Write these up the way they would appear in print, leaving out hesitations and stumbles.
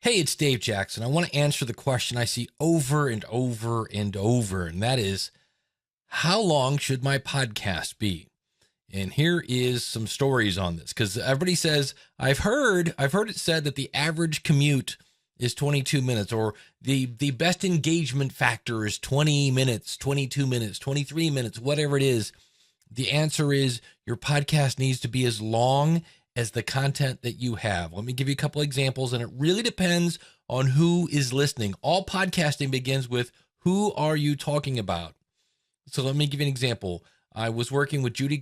Hey, it's Dave Jackson. I want to answer the question I see over and over and over, and that is, how long should my podcast be? And here is some stories on this, because everybody says, I've heard it said that the average commute is 22 minutes, or the best engagement factor is 20 minutes, 22 minutes, 23 minutes, whatever it is. The answer is your podcast needs to be as long as the content that you have. Let me give you a couple examples, and it really depends on who is listening. All podcasting begins with, who are you talking about? So let me give you an example. I was working with Judy.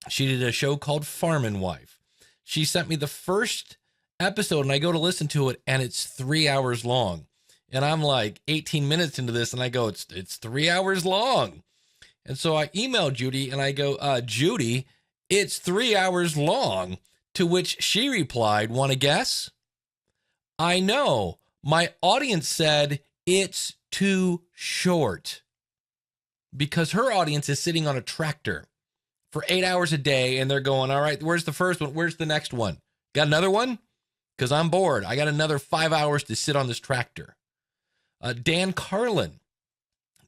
She did a show called Farm and Wife. She sent me the first episode, and I go to listen to it, and it's 3 hours long. And I'm like 18 minutes into this, and I go, it's 3 hours long. And so I emailed Judy, and I go, Judy, it's 3 hours long. To which she replied, want to guess? I know. My audience said it's too short. Because her audience is sitting on a tractor for 8 hours a day, and they're going, all right, where's the first one? Where's the next one? Got another one? Because I'm bored. I got another 5 hours to sit on this tractor. Dan Carlin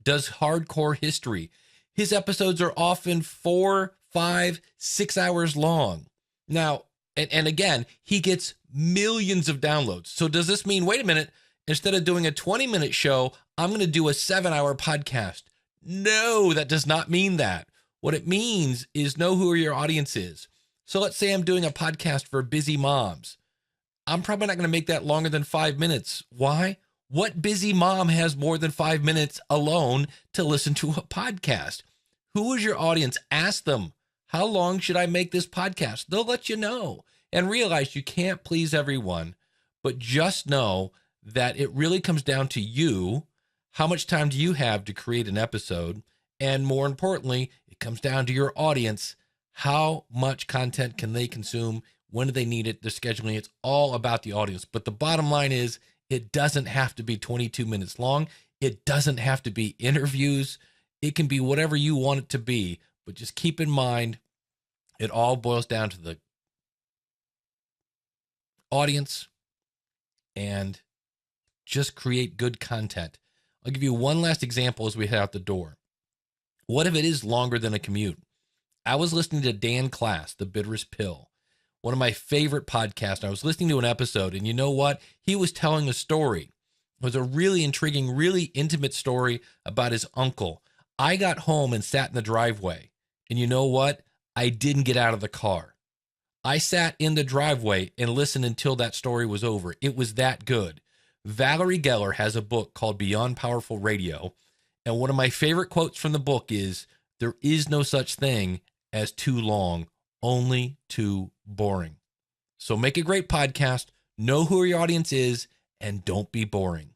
does hardcore history. His episodes are often 4, 5, 6 hours long. Now, and again, he gets millions of downloads. So does this mean, wait a minute, instead of doing a 20-minute show, I'm going to do a 7-hour podcast? No, that does not mean that. What it means is know who your audience is. So let's say I'm doing a podcast for busy moms. I'm probably not going to make that longer than 5 minutes. Why? What busy mom has more than 5 minutes alone to listen to a podcast? Who is your audience? Ask them, how long should I make this podcast? They'll let you know. And realize you can't please everyone, but just know that it really comes down to you. How much time do you have to create an episode? And more importantly, it comes down to your audience. How much content can they consume? When do they need it? They're scheduling. It's all about the audience. But the bottom line is, it doesn't have to be 22 minutes long. It doesn't have to be interviews. It can be whatever you want it to be. But just keep in mind, it all boils down to the audience and just create good content. I'll give you one last example as we head out the door. What if it is longer than a commute? I was listening to Dan Class, The Bitterest Pill, one of my favorite podcasts. I was listening to an episode, and you know what? He was telling a story. It was a really intriguing, really intimate story about his uncle. I got home and sat in the driveway, and you know what? I didn't get out of the car. I sat in the driveway and listened until that story was over. It was that good. Valerie Geller has a book called Beyond Powerful Radio. And one of my favorite quotes from the book is, there is no such thing as too long, only too boring. So make a great podcast, know who your audience is, and don't be boring.